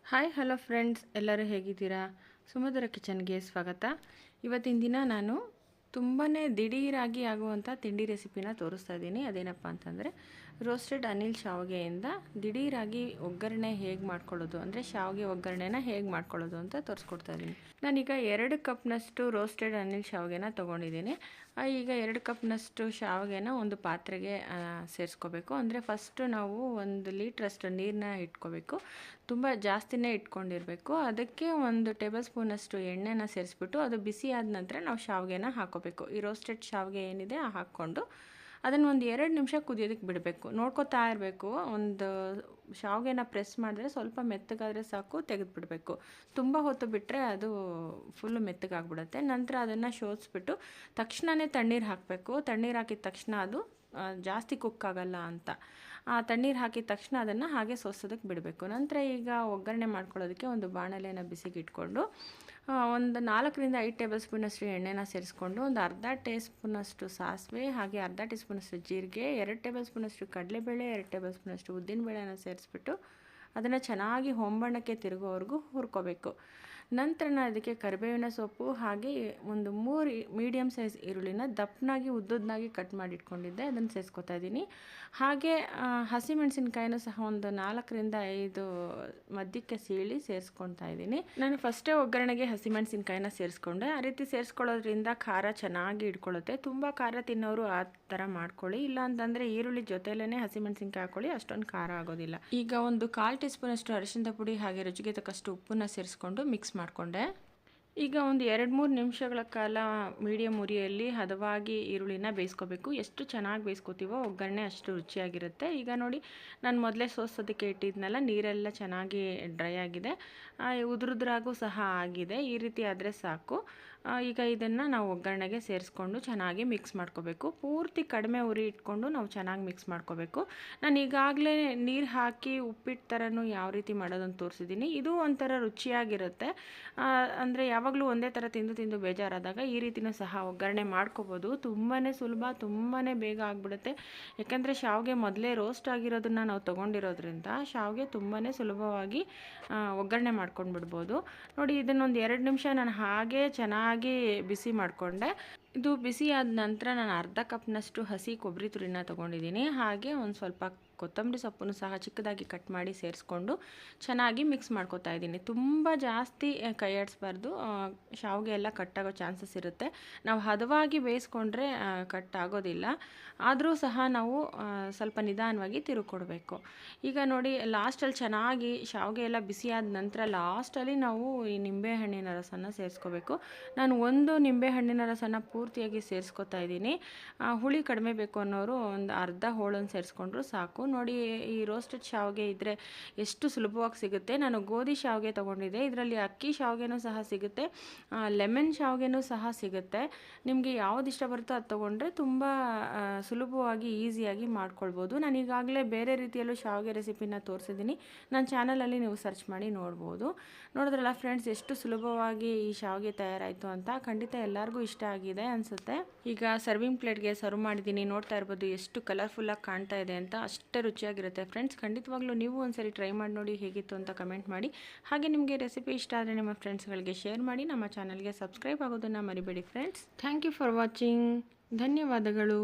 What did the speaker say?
Hi hello friends, ಎಲ್ಲರೂ ಹೇಗಿದ್ದೀರಾ? ಸುಮಧುರ ಕಿಚನ್ಗೆ ಸ್ವಾಗತ. ಇವತ್ತಿನ ದಿನ ನಾನು ತುಂಬಾ ದಿಢೀರಾಗಿ ಆಗುವಂಥ ತಿಂಡಿ ರೆಸಿಪಿನ ತೋರಿಸ್ತಾ ಇದ್ದೀನಿ. ಅದೇನಪ್ಪ ಅಂತಂದರೆ ರೋಸ್ಟೆಡ್ ಅನಿಲ್ ಶಾವಿಗೆಯಿಂದ ದಿಢೀರಾಗಿ ಒಗ್ಗರಣೆ ಹೇಗೆ ಮಾಡ್ಕೊಳ್ಳೋದು, ಅಂದರೆ ಶಾವಿಗೆ ಒಗ್ಗರಣೆನ ಹೇಗೆ ಮಾಡ್ಕೊಳ್ಳೋದು ಅಂತ ತೋರಿಸ್ಕೊಡ್ತಾ ಇದ್ದೀನಿ. ನಾನೀಗ 2 ಕಪ್ನಷ್ಟು ರೋಸ್ಟೆಡ್ ಅನಿಲ್ ಶಾವಿಗೆನ ತೊಗೊಂಡಿದ್ದೀನಿ. ಈಗ 2 ಕಪ್ನಷ್ಟು ಶಾವಿಗೆನ ಒಂದು ಪಾತ್ರೆಗೆ ಸೇರಿಸ್ಕೋಬೇಕು. ಅಂದರೆ ಫಸ್ಟು ನಾವು 1 ಲೀಟ್ರಷ್ಟು ನೀರನ್ನ ಇಟ್ಕೋಬೇಕು. ತುಂಬ ಜಾಸ್ತಿನೇ ಇಟ್ಕೊಂಡಿರಬೇಕು. ಅದಕ್ಕೆ 1 ಟೇಬಲ್ ಸ್ಪೂನಷ್ಟು ಎಣ್ಣೆನ ಸೇರಿಸ್ಬಿಟ್ಟು ಅದು ಬಿಸಿ ಆದ ನಂತರ ನಾವು ಶಾವಿಗೆನ ಹಾಕೋಬೇಕು. ಈ ರೋಸ್ಟೆಡ್ ಶಾವಿಗೆ ಏನಿದೆ ಹಾಕ್ಕೊಂಡು ಅದನ್ನು ಒಂದು 2 ನಿಮಿಷ ಕುದಿಯೋದಕ್ಕೆ ಬಿಡಬೇಕು. ನೋಡ್ಕೊತಾ ಇರಬೇಕು. ಒಂದು ಶಾವಿಗೆನ ಪ್ರೆಸ್ ಮಾಡಿದ್ರೆ ಸ್ವಲ್ಪ ಮೆತ್ತಗಾದರೆ ಸಾಕು, ತೆಗೆದುಬಿಡಬೇಕು. ತುಂಬ ಹೊತ್ತು ಬಿಟ್ಟರೆ ಅದು ಫುಲ್ಲು ಮೆತ್ತಗಾಗ್ಬಿಡುತ್ತೆ. ನಂತರ ಅದನ್ನು ಶೋಧಿಸ್ಬಿಟ್ಟು ತಕ್ಷಣವೇ ತಣ್ಣೀರು ಹಾಕಬೇಕು. ತಣ್ಣೀರು ಹಾಕಿದ ತಕ್ಷಣ ಅದು ಜಾಸ್ತಿ ಕುಕ್ ಆಗಲ್ಲ ಅಂತ. ತಣ್ಣೀರು ಹಾಕಿದ ತಕ್ಷಣ ಅದನ್ನು ಹಾಗೆ ಸೋಸೋದಕ್ಕೆ ಬಿಡಬೇಕು. ನಂತರ ಈಗ ಒಗ್ಗರಣೆ ಮಾಡ್ಕೊಳ್ಳೋದಕ್ಕೆ ಒಂದು ಬಾಣಲೆನ ಬಿಸಿಗೆ ಇಟ್ಕೊಂಡು ಒಂದು 4ರಿಂದ 5 ಟೇಬಲ್ ಸ್ಪೂನಷ್ಟು ಎಣ್ಣೆನ ಸೇರಿಸ್ಕೊಂಡು ಒಂದು ಅರ್ಧ ಟೀ ಸ್ಪೂನಷ್ಟು ಸಾಸಿವೆ, ಹಾಗೆ ಅರ್ಧ ಟೀ ಸ್ಪೂನಷ್ಟು ಜೀರಿಗೆ, 2 ಟೇಬಲ್ ಸ್ಪೂನಷ್ಟು ಕಡಲೆಬೇಳೆ, 2 ಟೇಬಲ್ ಸ್ಪೂನಷ್ಟು ಉದ್ದಿನಬೇಳೆನ ಸೇರಿಸ್ಬಿಟ್ಟು ಅದನ್ನು ಚೆನ್ನಾಗಿ ಹೊಂಬಣ್ಣಕ್ಕೆ ತಿರುಗೋವರೆಗೂ ಹುರ್ಕೋಬೇಕು. ನಂತರ ನಾನು ಅದಕ್ಕೆ ಕರಿಬೇವಿನ ಸೊಪ್ಪು ಹಾಗೆ ಒಂದು 3 ಮೀಡಿಯಮ್ ಸೈಜ್ ಈರುಳ್ಳಿನ ದಪ್ಪನಾಗಿ ಉದ್ದುದ್ದಾಗಿ ಕಟ್ ಮಾಡಿ ಇಟ್ಕೊಂಡಿದ್ದೆ, ಅದನ್ನು ಸೇರಿಸ್ಕೊತಾ ಇದ್ದೀನಿ. ಹಾಗೆ ಹಸಿಮೆಣಸಿನ್ಕಾಯಿನೂ ಸಹ ಒಂದು 4ರಿಂದ 5 ಮಧ್ಯಕ್ಕೆ ಸೀಳಿ ಸೇರಿಸ್ಕೊತಾ ಇದ್ದೀನಿ. ನಾನು ಫಸ್ಟೇ ಒಗ್ಗರಣೆಗೆ ಹಸಿಮೆಣಸಿನ್ಕಾಯಿನ ಸೇರಿಸ್ಕೊಂಡೆ. ಆ ರೀತಿ ಸೇರಿಸ್ಕೊಳ್ಳೋದ್ರಿಂದ ಖಾರ ಚೆನ್ನಾಗಿ ಇಟ್ಕೊಳ್ಳುತ್ತೆ. ತುಂಬ ಖಾರ ತಿನ್ನೋರು ಆ ಥರ ಮಾಡ್ಕೊಳ್ಳಿ. ಇಲ್ಲ ಅಂತಂದರೆ ಈರುಳ್ಳಿ ಜೊತೆಲೇ ಹಸಿಮೆಣಸಿನ್ಕಾಯಿ ಹಾಕೊಳ್ಳಿ, ಅಷ್ಟೊಂದು ಖಾರ ಆಗೋದಿಲ್ಲ. ಈಗ ಒಂದು 1/4 ಟೀ ಸ್ಪೂನಷ್ಟು ಅರಿಶಿಣದ ಪುಡಿ ಹಾಗೆ ರುಚಿಗೆ ತಕ್ಕಷ್ಟು ಉಪ್ಪನ್ನ ಸೇರಿಸ್ಕೊಂಡು ಮಿಕ್ಸ್ ಮಾಡಿಕೊಂಡೆ. ಈಗ ಒಂದು 2-3 ನಿಮಿಷಗಳ ಕಾಲ ಮೀಡಿಯಮ್ ಉರಿಯಲ್ಲಿ ಹದವಾಗಿ ಈರುಳ್ಳಿನ ಬೇಯಿಸ್ಕೋಬೇಕು. ಎಷ್ಟು ಚೆನ್ನಾಗಿ ಬೇಯಿಸ್ಕೋತೀವೋ ಒಗ್ಗರಣೆ ಅಷ್ಟು ರುಚಿಯಾಗಿರುತ್ತೆ. ಈಗ ನೋಡಿ, ನಾನು ಮೊದಲೇ ಸೋಸೋದಕ್ಕೆ ಇಟ್ಟಿದ್ನಲ್ಲ, ನೀರೆಲ್ಲ ಚೆನ್ನಾಗಿ ಡ್ರೈ ಆಗಿದೆ, ಉದುರುದ್ರಾಗೂ ಸಹ ಆಗಿದೆ. ಈ ರೀತಿ ಆದರೆ ಸಾಕು. ಈಗ ಇದನ್ನು ನಾವು ಒಗ್ಗರಣೆಗೆ ಸೇರಿಸ್ಕೊಂಡು ಚೆನ್ನಾಗಿ ಮಿಕ್ಸ್ ಮಾಡ್ಕೋಬೇಕು. ಪೂರ್ತಿ ಕಡಿಮೆ ಉರಿ ಇಟ್ಕೊಂಡು ನಾವು ಚೆನ್ನಾಗಿ ಮಿಕ್ಸ್ ಮಾಡ್ಕೋಬೇಕು. ನಾನು ಈಗಾಗಲೇ ನೀರು ಹಾಕಿ ಉಪ್ಪಿಟ್ಟು ಥರನೂ ಯಾವ ರೀತಿ ಮಾಡೋದನ್ನು ತೋರಿಸಿದ್ದೀನಿ. ಇದು ಒಂಥರ ರುಚಿಯಾಗಿರುತ್ತೆ. ಅಂದರೆ ಯಾವಾಗಲೂ ಒಂದೇ ಥರ ತಿಂದು ಬೇಜಾರಾದಾಗ ಈ ರೀತಿಯೂ ಸಹ ಒಗ್ಗರಣೆ ಮಾಡ್ಕೋಬೋದು. ತುಂಬಾ ಸುಲಭ, ತುಂಬಾ ಬೇಗ ಆಗಿಬಿಡುತ್ತೆ. ಯಾಕಂದರೆ ಶಾವಿಗೆ ಮೊದಲೇ ರೋಸ್ಟ್ ಆಗಿರೋದನ್ನು ನಾವು ತೊಗೊಂಡಿರೋದ್ರಿಂದ ಶಾವಿಗೆ ತುಂಬಾ ಸುಲಭವಾಗಿ ಒಗ್ಗರಣೆ ಮಾಡ್ಕೊಂಡು ಬಿಡ್ಬೋದು. ನೋಡಿ, ಇದನ್ನೊಂದು 2 ನಿಮಿಷ ನಾನು ಹಾಗೆ ಚೆನ್ನಾಗಿ ಬಿಸಿ ಮಾಡಿಕೊಂಡೆ. ಇದು ಬಿಸಿ ಆದ ನಂತರ ನಾನು ಅರ್ಧ ಕಪ್ನಷ್ಟು ಹಸಿ ಕೊಬ್ಬರಿ ತುರಿನ ತೊಗೊಂಡಿದ್ದೀನಿ. ಹಾಗೆ ಒಂದು ಸ್ವಲ್ಪ ಕೊತ್ತಂಬರಿ ಸೊಪ್ಪನ್ನು ಸಹ ಚಿಕ್ಕದಾಗಿ ಕಟ್ ಮಾಡಿ ಸೇರಿಸ್ಕೊಂಡು ಚೆನ್ನಾಗಿ ಮಿಕ್ಸ್ ಮಾಡ್ಕೊತಾ ಇದ್ದೀನಿ. ತುಂಬ ಜಾಸ್ತಿ ಕೈ ಆಡಿಸ್ಬಾರ್ದು, ಶಾವಿಗೆ ಎಲ್ಲ ಕಟ್ಟಾಗೋ ಚಾನ್ಸಸ್ ಇರುತ್ತೆ. ನಾವು ಹದವಾಗಿ ಬೇಯಿಸ್ಕೊಂಡ್ರೆ ಕಟ್ಟಾಗೋದಿಲ್ಲ. ಆದರೂ ಸಹ ನಾವು ಸ್ವಲ್ಪ ನಿಧಾನವಾಗಿ ತಿರುಗಿಕೊಡ್ಬೇಕು. ಈಗ ನೋಡಿ, ಲಾಸ್ಟಲ್ಲಿ ಚೆನ್ನಾಗಿ ಶಾವಿಗೆ ಎಲ್ಲ ಬಿಸಿಯಾದ ನಂತರ ಲಾಸ್ಟಲ್ಲಿ ನಾವು ಈ ನಿಂಬೆಹಣ್ಣಿನ ರಸನ ಸೇರಿಸ್ಕೋಬೇಕು. ನಾನು 1 ನಿಂಬೆಹಣ್ಣಿನ ರಸನ ಪೂರ್ತಿಯಾಗಿ ಸೇರಿಸ್ಕೊತಾ ಇದ್ದೀನಿ. ಹುಳಿ ಕಡಿಮೆ ಬೇಕು ಅನ್ನೋರು ಒಂದು ಅರ್ಧ ಹೋಳನ್ನು ಸೇರಿಸ್ಕೊಂಡ್ರು ಸಾಕು. ನೋಡಿ, ಈ ರೋಸ್ಟೆಡ್ ಶಾವಿಗೆ ಇದ್ದರೆ ಎಷ್ಟು ಸುಲಭವಾಗಿ ಸಿಗುತ್ತೆ. ನಾನು ಗೋಧಿ ಶಾವಿಗೆ ತೊಗೊಂಡಿದ್ದೆ. ಇದರಲ್ಲಿ ಅಕ್ಕಿ ಶಾವಿಗೆನೂ ಸಹ ಸಿಗುತ್ತೆ, ಲೆಮನ್ ಶಾವಿಗೆನೂ ಸಹ ಸಿಗುತ್ತೆ. ನಿಮಗೆ ಯಾವ್ದು ಇಷ್ಟ ಬರುತ್ತೋ ಅದು ತೊಗೊಂಡ್ರೆ ತುಂಬ ಸುಲಭವಾಗಿ ಈಸಿಯಾಗಿ ಮಾಡ್ಕೊಳ್ಬೋದು. ನಾನು ಈಗಾಗಲೇ ಬೇರೆ ರೀತಿಯಲ್ಲೂ ಶಾವಿಗೆ ರೆಸಿಪಿನ ತೋರಿಸಿದ್ದೀನಿ. ನನ್ನ ಚಾನಲಲ್ಲಿ ನೀವು ಸರ್ಚ್ ಮಾಡಿ ನೋಡ್ಬೋದು. ನೋಡಿದ್ರಲ್ಲ ಫ್ರೆಂಡ್ಸ್, ಎಷ್ಟು ಸುಲಭವಾಗಿ ಈ ಶಾವಿಗೆ ತಯಾರಾಯಿತು ಅಂತ. ಖಂಡಿತ ಎಲ್ಲರಿಗೂ ಇಷ್ಟ ಆಗಿದೆ ಅನಿಸುತ್ತೆ. ಈಗ ಸರ್ವಿಂಗ್ ಪ್ಲೇಟ್ಗೆ ಸರ್ವ್ ಮಾಡಿದ್ದೀನಿ. ನೋಡ್ತಾ ಇರ್ಬೋದು ಎಷ್ಟು ಕಲರ್ಫುಲ್ಲಾಗಿ ಕಾಣ್ತಾ ಇದೆ ಅಂತ. ಅಷ್ಟೇ ರುಚಿಯಾಗಿರುತ್ತೆ ಫ್ರೆಂಡ್ಸ್. ಖಂಡಿತವಾಗ್ಲೂ ನೀವು ಒಂದ್ಸರಿ ಟ್ರೈ ಮಾಡಿ ನೋಡಿ ಹೇಗಿತ್ತು ಅಂತ ಕಮೆಂಟ್ ಮಾಡಿ. ಹಾಗೆ ನಿಮಗೆ ರೆಸಿಪಿ ಇಷ್ಟ ಆದರೆ ನಿಮ್ಮ ಫ್ರೆಂಡ್ಸ್ಗಳಿಗೆ ಶೇರ್ ಮಾಡಿ. ನಮ್ಮ ಚಾನಲ್ಗೆ ಸಬ್ಸ್ಕ್ರೈಬ್ ಆಗೋದನ್ನು ಮರಿಬೇಡಿ friends. Thank you for watching. ಧನ್ಯವಾದಗಳು.